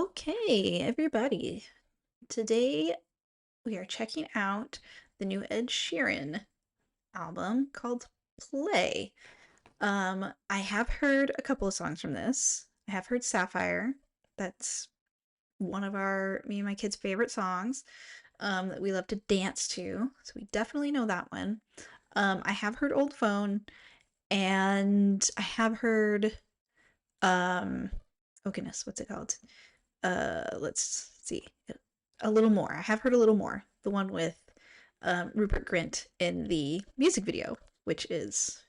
Okay, everybody. Today we are checking out the new Ed Sheeran album called Play. I have heard a couple of songs from this. I have heard Sapphire. That's one of me and my kids' favorite songs that we love to dance to. So we definitely know that one. I have heard Old Phone, and I have heard oh goodness, what's it called? Let's see. A little more. I have heard a little more. The one with Rupert Grint in the music video, which is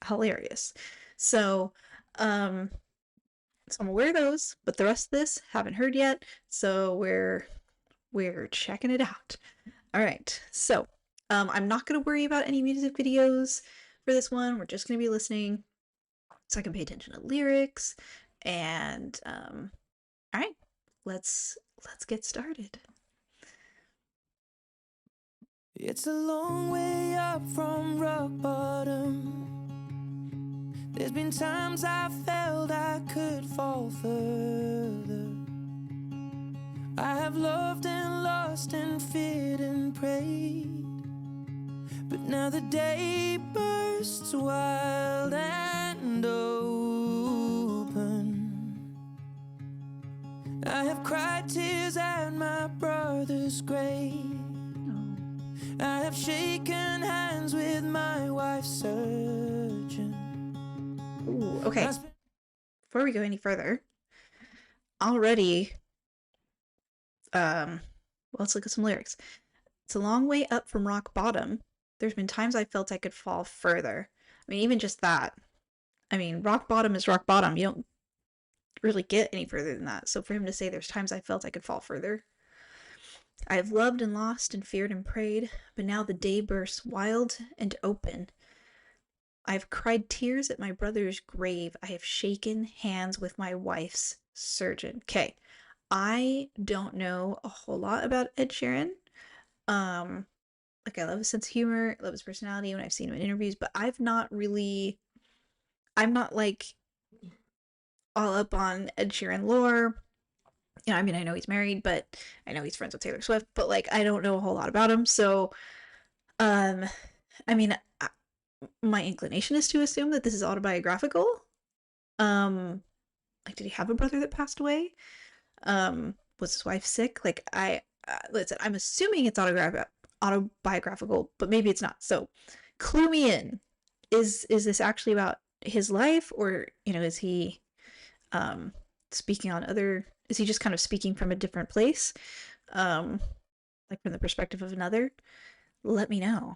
hilarious. So, um, so I'm aware of those, but the rest of this haven't heard yet. So we're checking it out. All right. So, I'm not gonna worry about any music videos for this one. We're just gonna be listening, so I can pay attention to lyrics. And all right, let's get started. It's a long way up from rock bottom. There's been times I felt I could fall further. I have loved and lost and feared and prayed, but now the day bursts wild and open. I have cried tears at my brother's grave. I have shaken hands with my wife's surgeon. Ooh, okay. Before we go any further, already, let's look at some lyrics. It's a long way up from rock bottom. There's been times I felt I could fall further. I mean, even just that. I mean, rock bottom is rock bottom. You don't really get any further than that. So for him to say there's times I felt I could fall further. I have loved and lost and feared and prayed, but now the day bursts wild and open. I have cried tears at my brother's grave. I have shaken hands with my wife's surgeon. Okay, I don't know a whole lot about Ed Sheeran. Like I love his sense of humor, I love his personality when I've seen him in interviews, but I'm not like all up on Ed Sheeran lore. You know, I mean, I know he's married, but I know he's friends with Taylor Swift, but like I don't know a whole lot about him. So, I mean, my inclination is to assume that this is autobiographical. Like, did he have a brother that passed away? Was his wife sick? Like, listen, I'm assuming it's autobiographical, but maybe it's not. So, clue me in. Is this actually about his life, or is he speaking on other? Is he just kind of speaking from a different place, like from the perspective of another? Let me know.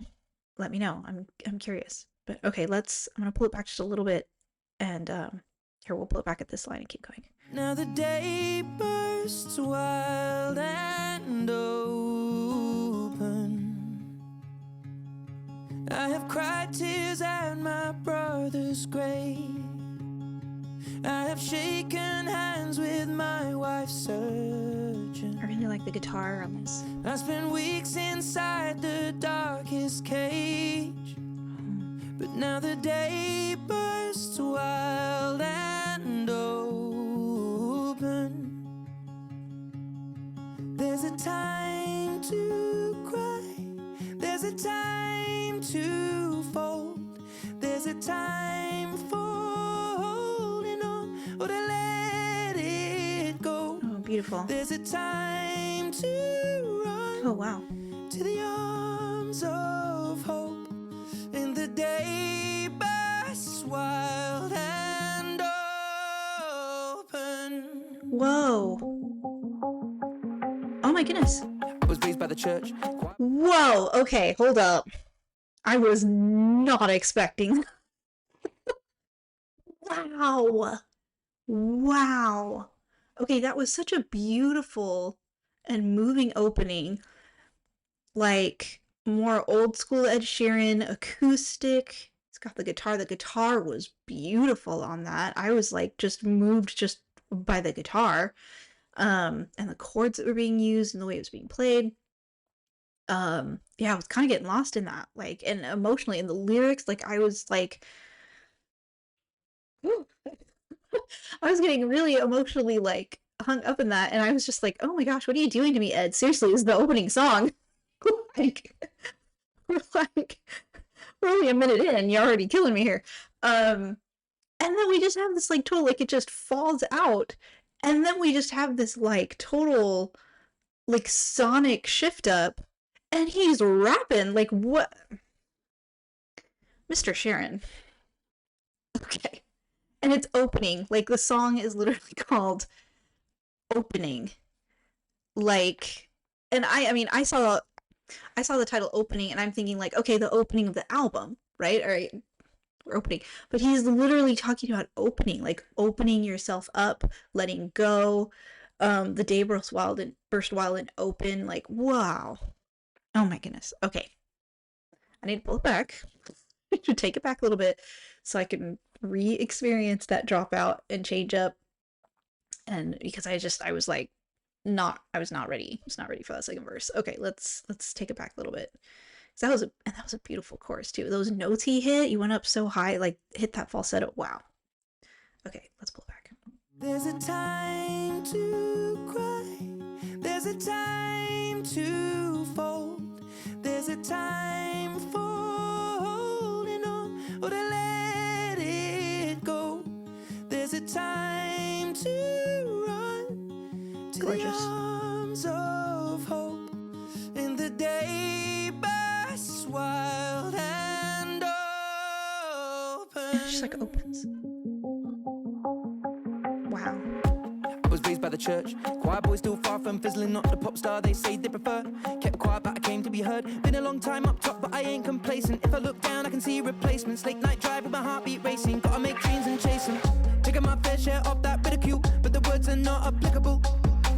Let me know. I'm curious. But okay, I'm gonna pull it back just a little bit, and here we'll pull it back at this line and keep going. Now the day bursts wild and open. I have cried tears at my brother's grave. I have shaken hands with my wife's surgeon. I really like the guitar on this. I spent weeks inside the darkest cage, but now the day bursts wild and open. There's a time to cry, there's a time to fold, there's a time for holding on or to let it go. Oh, beautiful. There's a time to run. Oh, wow. To the arms of hope, and the day bursts wild and open. Whoa. Oh my goodness. I was raised by the church. Whoa. Okay, hold up. I was not expecting. Wow. Wow. Okay, that was such a beautiful and moving opening. Like, more old school Ed Sheeran, acoustic. It's got the guitar. The guitar was beautiful on that. I was like just moved just by the guitar. And the chords that were being used and the way it was being played. Yeah, I was kind of getting lost in that. Like, and emotionally in the lyrics, like I was like I was getting really emotionally like hung up in that, and I was just like, oh my gosh, what are you doing to me, Ed? Seriously, this is the opening song. like, we're like, we're only a minute in, and you're already killing me here. And then we just have this like total, like it just falls out, and then we just have this like total like sonic shift up, and he's rapping like what, Mr. Sheeran. Okay, and it's opening, like the song is literally called Opening, like, and I mean I saw the title Opening, and I'm thinking like, okay, the opening of the album, right? All right, we're opening, but he's literally talking about opening, like opening yourself up, letting go. The day burst wild and open, like wow. Oh my goodness. Okay, I need to pull it back. I should take it back a little bit so I can re-experience that dropout and change up. And because I was like, not, I was not ready. I was not ready for that second verse. Okay, let's take it back a little bit. That was a beautiful chorus too. Those notes he hit, you went up so high, like hit that falsetto. Wow. Okay, let's pull it back. There's a time to cry. There's a time to fold. There's a time for holding on or to let it go. There's a time to run to the arms of hope. In the day bursts wild and open. And it just like opens. Wow. I was raised by the church, choir boy still far from fizzling, not the pop star they say they prefer. Kept quiet but I came to be heard. Been a long time up top but I ain't complacent. If I look down I can see replacements. Late night drive with my heartbeat racing. Gotta make dreams and chase them. Taking my fair share of that ridicule, but the words are not applicable.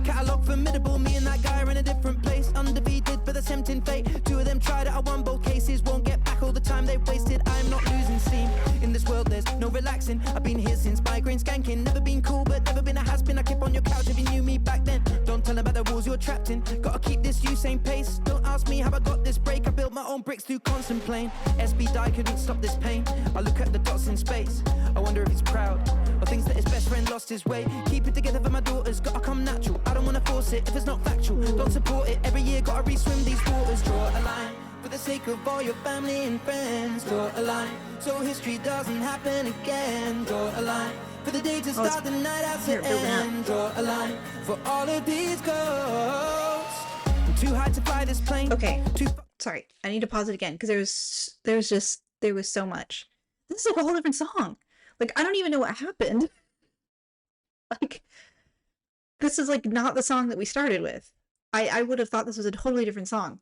Catalog formidable, me and that guy are in a different place. Undefeated but that's tempting fate. Two of them tried it, I won both cases. Won't get back all the time they've wasted. I'm not losing steam. In this world there's no relaxing. I've been here since migraine skanking. Never been cool but never been a has-been. I keep on your couch if you knew me back then. Don't tell them about the rules you're trapped in. Gotta keep this Usain pace. Don't ask me how I got this break. I built my own bricks through constant pain. SB died, couldn't stop this pain. I look at the dots in space. I wonder if he's proud of things that his best friend lost his way. Keep it together for my daughters, gotta come natural. I don't wanna force it if it's not factual. Don't support it, every year gotta re-swim these waters. Draw a line, for the sake of all your family and friends. Draw a line, so history doesn't happen again. Draw a line, for the day to start, the night out to end. Draw a line, for all of these ghosts. I'm too high to fly this plane. Okay, sorry, I need to pause it again because there was so much. This is like a whole different song. Like, I don't even know what happened. Like, this is like not the song that we started with. I would have thought this was a totally different song.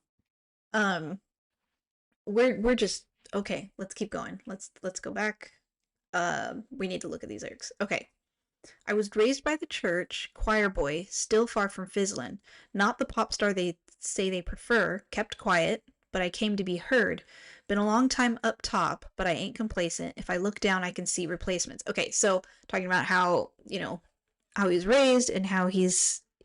We're just okay, let's keep going. Let's go back. We need to look at these lyrics. Okay. I was raised by the church, choir boy, still far from fizzlin'. Not the pop star they say they prefer, kept quiet, but I came to be heard. Been a long time up top, but I ain't complacent. If I look down, I can see replacements. Okay, so talking about how, you know, how he was raised and how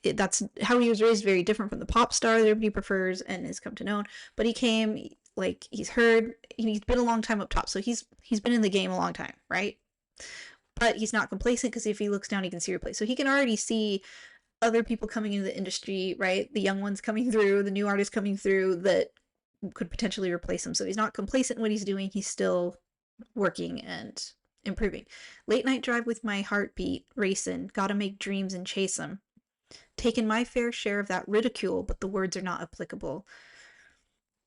that's how he was raised, very different from the pop star that everybody prefers and has come to know. But he came, like, he's heard, he's been a long time up top, so he's been in the game a long time, right? But he's not complacent because if he looks down, he can see replace. So he can already see other people coming into the industry, right? The young ones coming through, the new artists coming through that could potentially replace him. So he's not complacent in what he's doing. He's still working and improving. Late night drive with my heartbeat racing. Gotta make dreams and chase them. Taken my fair share of that ridicule, but the words are not applicable.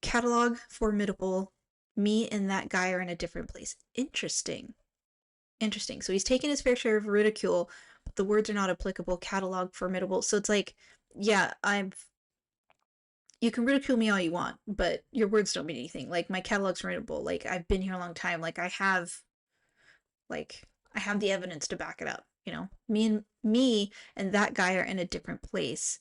Catalog formidable. Me and that guy are in a different place. Interesting. So he's taken his fair share of ridicule, but the words are not applicable. Catalog formidable. So it's like, yeah, you can ridicule me all you want, but your words don't mean anything. Like, my catalog's formidable. Like, I've been here a long time. Like, I have the evidence to back it up, you know? Me and that guy are in a different place.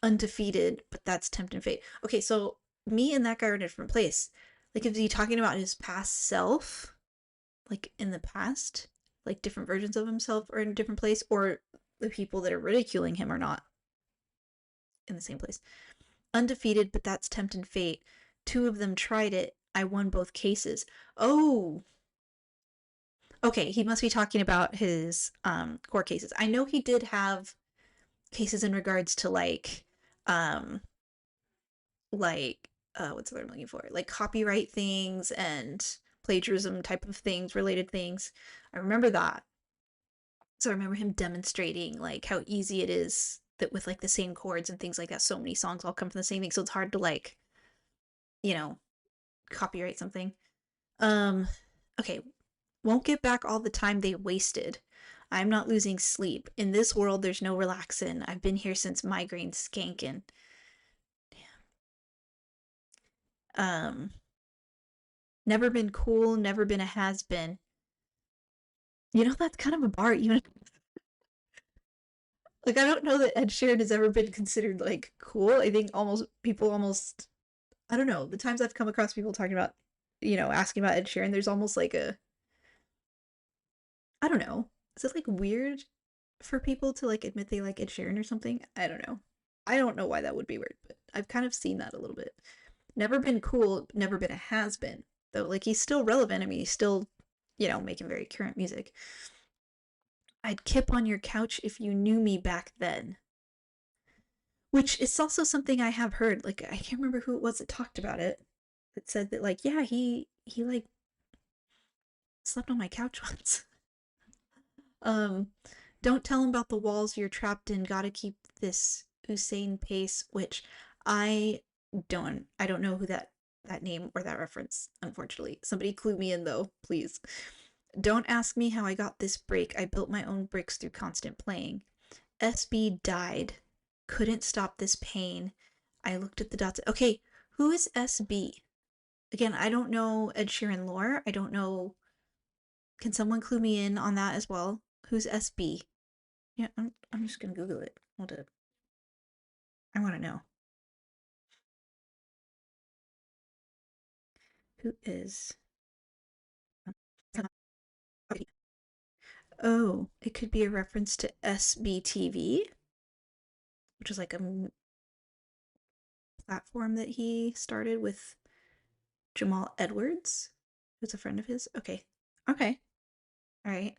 Undefeated, but that's tempting fate. Okay, so me and that guy are in a different place. Like, is he talking about his past self? Like, in the past? Like, different versions of himself are in a different place? Or the people that are ridiculing him are not in the same place? Undefeated, but that's tempting fate. Two of them tried it. I won both cases. Oh. Okay, he must be talking about his court cases. I know he did have cases in regards to um what's the word I'm looking for? Like copyright things and plagiarism type of things, related things. I remember that. So I remember him demonstrating like how easy it is that with like the same chords and things like that, so many songs all come from the same thing. So it's hard to like, you know, copyright something. Um okay, won't get back all the time they wasted. I'm not losing sleep. In this world there's no relaxin'. I've been here since migraine skankin'. Um Never been cool, never been a has been. You know, that's kind of a bar, even like I don't know that Ed Sheeran has ever been considered like cool. I think almost people almost I don't know, the times I've come across people talking about, asking about Ed Sheeran, there's almost like a I don't know. Is it like weird for people to like admit they like Ed Sheeran or something? I don't know. I don't know why that would be weird, but I've kind of seen that a little bit. Never been cool, never been a has been. Though like he's still relevant. I mean, he's still, making very current music. I'd kip on your couch if you knew me back then. Which is also something I have heard. Like I can't remember who it was that talked about it. That said that like yeah he like slept on my couch once. Um, don't tell him about the walls you're trapped in. Gotta keep this Usain pace. Which I I don't know who that name or that reference. Unfortunately, somebody clue me in though, please. Don't ask me how I got this break. I built my own bricks through constant playing. SB died. Couldn't stop this pain. I looked at the dots. Okay, who is SB? Again, I don't know Ed Sheeran lore. I don't know. Can someone clue me in on that as well? Who's SB? Yeah, I'm just gonna Google it. Hold up. I want to know. Who is. Oh, it could be a reference to SBTV, which is like a platform that he started with Jamal Edwards, who's a friend of his. Okay. Okay. All right.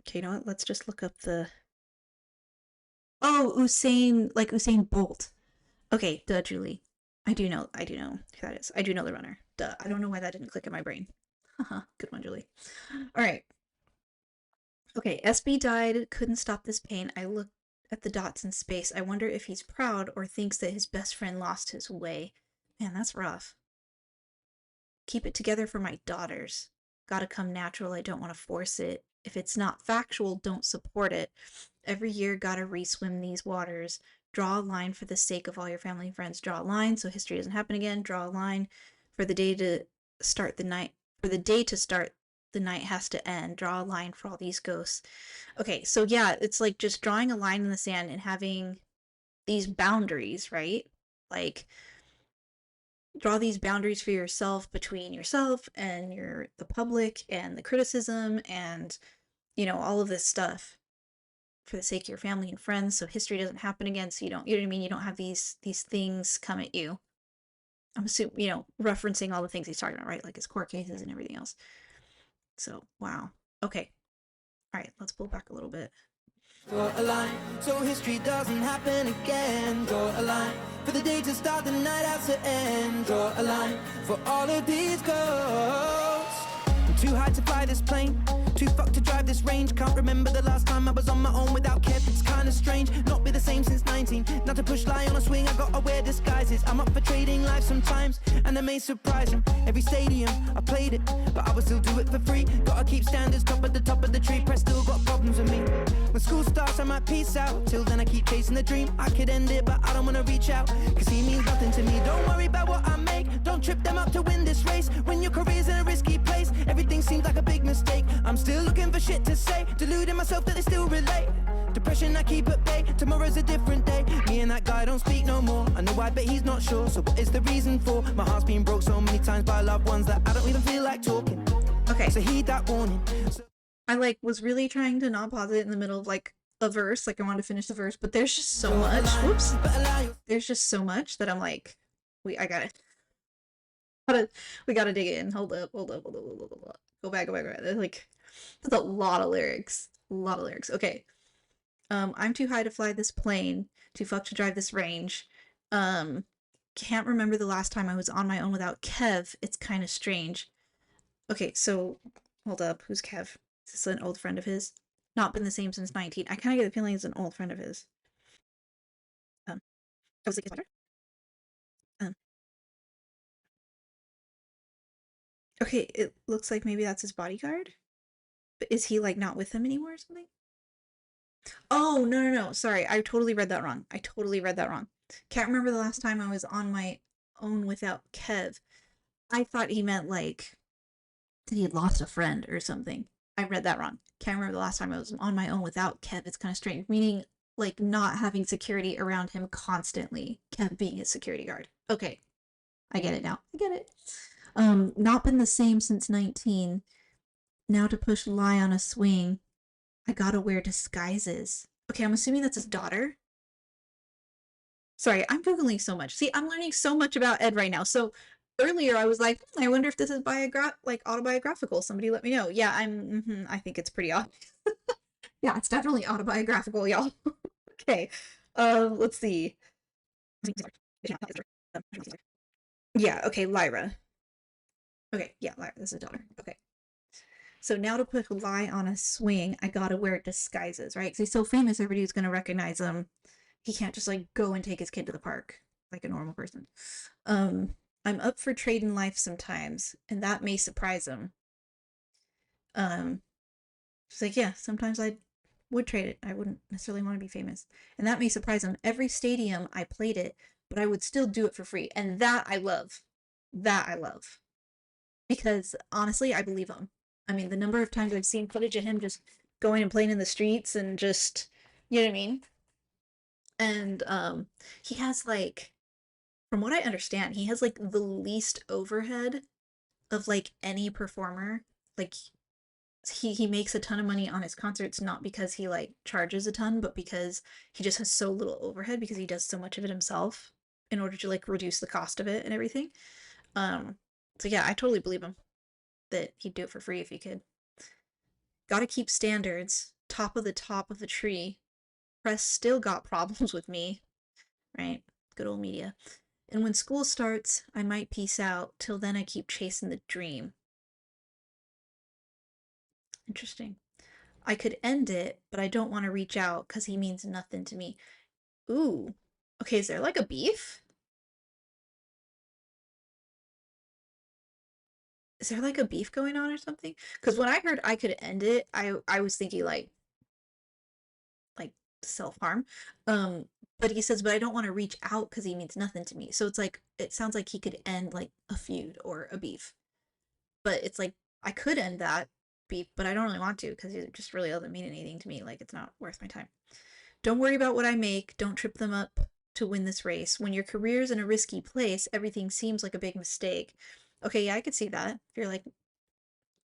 Okay, you know what? Let's just look up the. Oh, Usain, like Usain Bolt. Okay, duh, Julie. I do know who that is. I do know the runner. Duh. I don't know why that didn't click in my brain. Haha, good one, Julie. All right. Okay, SB died, couldn't stop this pain. I looked at the dots in space. I wonder if he's proud or thinks that his best friend lost his way. Man, that's rough. Keep it together for my daughters. Gotta come natural. I don't want to force it. If it's not factual, don't support it. Every year, gotta re-swim these waters. Draw a line for the sake of all your family and friends. Draw a line so history doesn't happen again. Draw a line for the day to start the night. For the day to start, the night has to end. Draw a line for all these ghosts. Okay, so yeah, it's like just drawing a line in the sand and having these boundaries, right? Like draw these boundaries for yourself between yourself and the public and the criticism and all of this stuff for the sake of your family and friends so history doesn't happen again, so you know what I mean, you don't have these things come at you. I'm assuming, referencing all the things he's talking about, right? Like his court cases and everything else. So wow. Okay. All right, let's pull back a little bit. Draw a line so history doesn't happen again. Draw a line for the day to start, the night has to end. Draw a line for all of these ghosts. I'm too high to fly this plane, too fucked to drive this range. Can't remember the last time I was on my own without Kev. It's kinda strange, not be the same since 19. Not to push lie on a swing, I gotta wear disguises. I'm up for trading life sometimes, and I may surprise him. Every stadium, I played it, but I would still do it for free. Gotta keep standards, top of the tree. Press still got problems with me. When school starts, I might peace out. Till then I keep chasing the dream. I could end it, but I don't wanna reach out, cause he means nothing to me. Don't worry about what I make, don't trip them up to win this race. When your career's in a risky place, everything seems like a big mistake. I'm still looking for shit to say, deluding myself that they still relate. Depression I keep at bay, tomorrow's a different day. Me and that guy don't speak no more, I know why but he's not sure. So what is the reason for? My heart's been broke so many times by loved ones that I don't even feel like talking. Okay, so heed that warning. I like was really trying to not pause it in the middle of like a verse, like I wanted to finish the verse, but there's just so much. Whoops. There's just so much that I'm like, I gotta we gotta dig in. Hold up. Go back. There's like, that's a lot of lyrics. A lot of lyrics. Okay. I'm too high to fly this plane. Too fucked to drive this range. Um, can't remember the last time I was on my own without Kev. It's kind of strange. Okay, so hold up. Who's Kev? Is this an old friend of his? Not been the same since 19. I kind of get the feeling it's an old friend of his. I was like, his daughter? Um, okay, it looks like maybe that's his bodyguard. But is he like not with him anymore or something? Oh, no, no, no. Sorry. I totally read that wrong. I totally read that wrong. Can't remember the last time I was on my own without Kev. I thought he meant like that he had lost a friend or something. I read that wrong. Can't remember the last time I was on my own without Kev. It's kind of strange, meaning like not having security around him constantly. Kev being his security guard. Okay, I get it now. I get it. Not been the same since 19. Now to push lie on a swing. I gotta wear disguises. Okay, I'm assuming that's his daughter. Sorry, I'm Googling so much. See, I'm learning so much about Ed right now. So earlier I was like, I wonder if this is like autobiographical. Somebody let me know. Yeah, I think it's pretty obvious. Yeah, it's definitely autobiographical, y'all. Okay. Let's see. Yeah, okay, Lyra. Okay, yeah, Lyra, this is a daughter. Okay. So now to put lie on a swing, I gotta wear disguises, right? Because he's so famous, everybody's gonna recognize him. He can't just like go and take his kid to the park like a normal person. Um, I'm up for trading life sometimes, and that may surprise him. Um, she's like, yeah, sometimes I would trade it. I wouldn't necessarily want to be famous, and that may surprise him. Every stadium I played it, but I would still do it for free, and that I love. That I love because honestly, I believe him. I mean, the number of times I've seen footage of him just going and playing in the streets and just, you know what I mean? And he has like, from what I understand, he has like the least overhead of like any performer. Like he makes a ton of money on his concerts not because he like charges a ton, but because he just has so little overhead because he does so much of it himself in order to like reduce the cost of it and everything. Um so yeah, I totally believe him that he'd do it for free if he could. Gotta keep standards. Top of the tree. Press still got problems with me, right? Good old media. And when school starts, I might peace out. Till then, I keep chasing the dream. Interesting. I could end it, but I don't want to reach out because he means nothing to me. Ooh. Okay, is there like a beef? Is there like a beef going on or something? Because when I heard I could end it, I was thinking like self-harm. Um, but he says, but I don't want to reach out because he means nothing to me. So it's like it sounds like he could end like a feud or a beef. But it's like I could end that beef, but I don't really want to because it just really doesn't mean anything to me. Like it's not worth my time. Don't worry about what I make. Don't trip them up to win this race. When your career's in a risky place, everything seems like a big mistake. Okay, yeah, I could see that. If you're like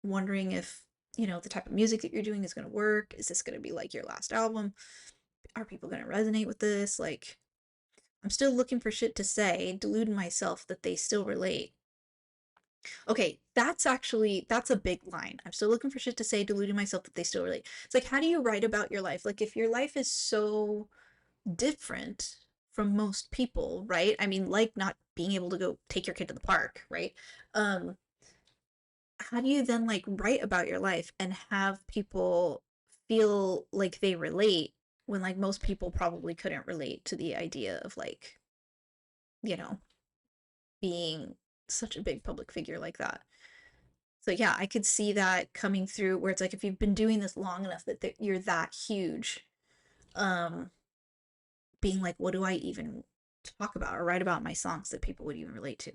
wondering if, the type of music that you're doing is going to work, is this going to be like your last album? Are people going to resonate with this? Like, I'm still looking for shit to say, deluding myself that they still relate. Okay, that's a big line. I'm still looking for shit to say, deluding myself that they still relate. It's like, how do you write about your life? Like, if your life is so different from most people, right? I mean, like not being able to go take your kid to the park, right? Um, how do you then like write about your life and have people feel like they relate when like most people probably couldn't relate to the idea of like, you know, being such a big public figure like that. So yeah, I could see that coming through where it's like if you've been doing this long enough that you're that huge, um, being like, what do I even talk about or write about my songs that people would even relate to?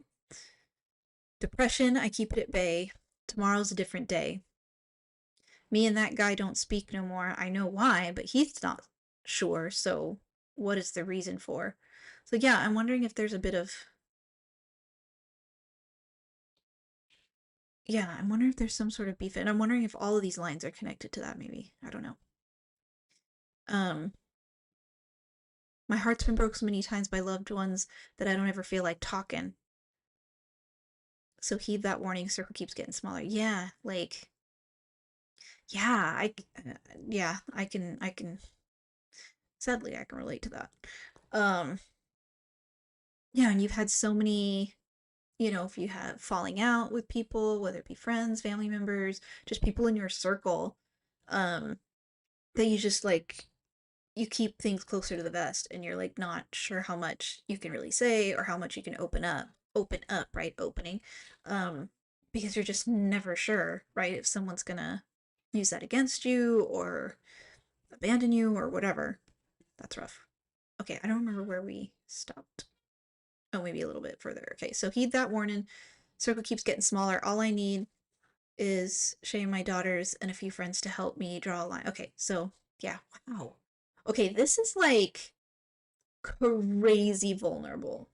Depression, I keep it at bay. Tomorrow's a different day. Me and that guy don't speak no more. I know why, but he's not sure. So what is the reason for? So yeah, I'm wondering if there's a bit of yeah, I'm wondering if there's some sort of beef, and I'm wondering if all of these lines are connected to that. Maybe I don't know. Um, my heart's been broke so many times by loved ones that I don't ever feel like talking. So heed that warning. Circle keeps getting smaller. Yeah, like yeah, yeah, I can. Sadly, I can relate to that. Um, yeah, and you've had so many, if you have falling out with people, whether it be friends, family members, just people in your circle, um, that you just like you keep things closer to the vest and you're like not sure how much you can really say or how much you can open up, right? Opening. Um, because you're just never sure, right? If someone's gonna use that against you or abandon you or whatever. That's rough. Okay, I don't remember where we stopped. Oh, maybe a little bit further. Okay, so heed that warning. Circle keeps getting smaller. All I need is Shay and my daughters and a few friends to help me draw a line. Okay, so yeah, wow. Okay, this is like crazy vulnerable.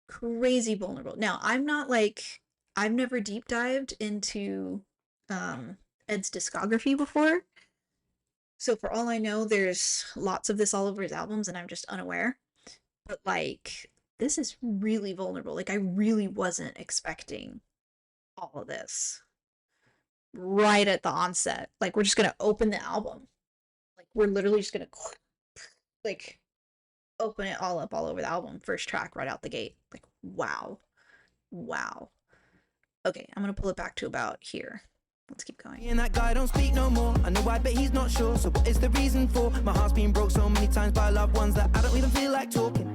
Crazy vulnerable. Now, I'm not like I've never deep dived into um Ed's discography before. So for all I know, there's lots of this all over his albums and I'm just unaware. But like this is really vulnerable. Like I really wasn't expecting all of this right at the onset. Like we're just gonna open the album. Like we're literally just gonna like open it all up all over the album. First track right out the gate. Like wow. Wow. Okay, I'm gonna pull it back to about here. Let's keep going. And that guy don't speak no more. I know why, but he's not sure. So what is the reason for? My heart's been broke so many times by loved ones that I don't even feel like talking.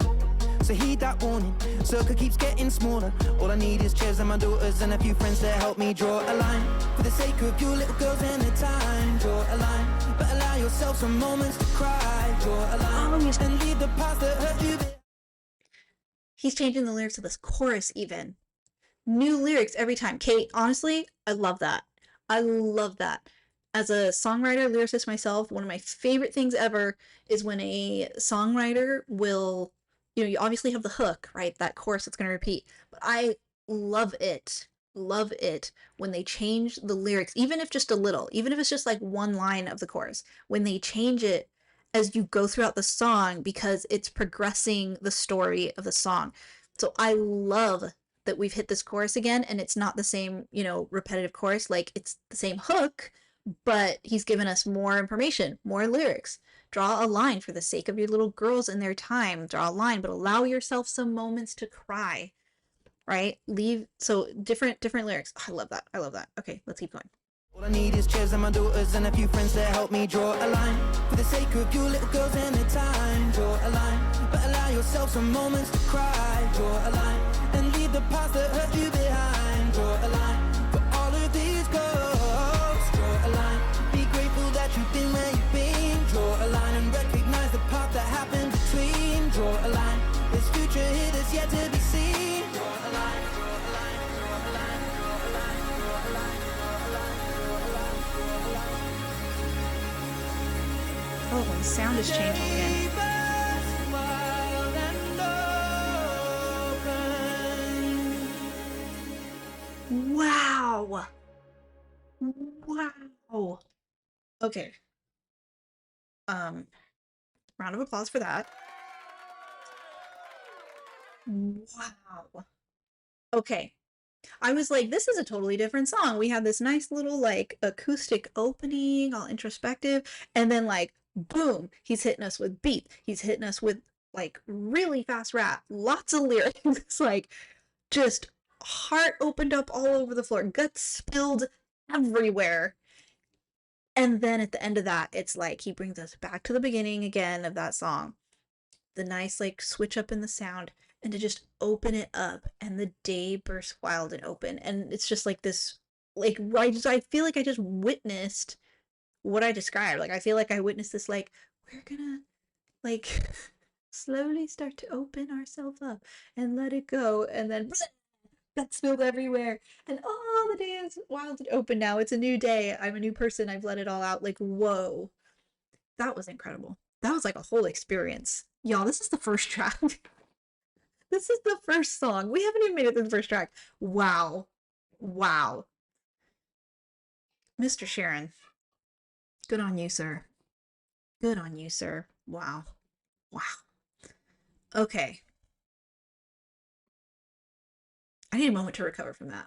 So heed that warning. Circle keeps getting smaller. All I need is chairs and my daughters and a few friends to help me draw a line. For the sake of you little girls and the time, draw a line. But allow yourself some moments to cry. Draw a line and leave the past that hurt you. He's changing the lyrics of this chorus even. New lyrics every time. Kate, honestly, I love that. I love that. As a songwriter, lyricist myself, one of my favorite things ever is when a songwriter will, you obviously have the hook, right? That chorus that's going to repeat. But I love it when they change the lyrics, even if just a little, even if it's just like one line of the chorus, when they change it as you go throughout the song because it's progressing the story of the song. So I love that we've hit this chorus again and it's not the same, repetitive chorus. Like it's the same hook, but he's given us more information, more lyrics. Draw a line for the sake of your little girls and their time. Draw a line, but allow yourself some moments to cry. Right? Leave so different lyrics. Oh, I love that. I love that. Okay, let's keep going. All I need is chairs and my daughters and a few friends to help me draw a line. For the sake of you little girls and the time, draw a line. But allow yourself some moments to cry, draw a line. And leave the past that hurt you behind, draw a line. For all of these girls, draw a line. Be grateful that you've been where you've been, draw a line. And recognize the path that happened between, draw a line. This future here that's yet to be seen, draw a line, draw a line, draw a line, draw a line, draw a line, draw a line. Oh, the sound is changing again. Wow. Wow. Okay. Round of applause for that. Wow. Okay. I was like, this is a totally different song. We had this nice little like acoustic opening, all introspective, and then like boom, he's hitting us with beat. He's hitting us with like really fast rap, lots of lyrics, it's like just heart opened up all over the floor, guts spilled everywhere. And then at the end of that, it's like he brings us back to the beginning again of that song. The nice like switch up in the sound and to just open it up and the day bursts wild and open and it's just like this like I feel like I just witnessed what I described. Like I feel like I witnessed this like we're gonna like slowly start to open ourselves up and let it go and then that spilled everywhere and oh the day is wild and open now. It's a new day. I'm a new person. I've let it all out. Like whoa. That was incredible. That was like a whole experience. Y'all, this is the first track. This is the first song. We haven't even made it to the first track. Wow. Wow. Mr. Sheeran. Good on you, sir. Good on you, sir. Wow. Wow. Okay. I need a moment to recover from that.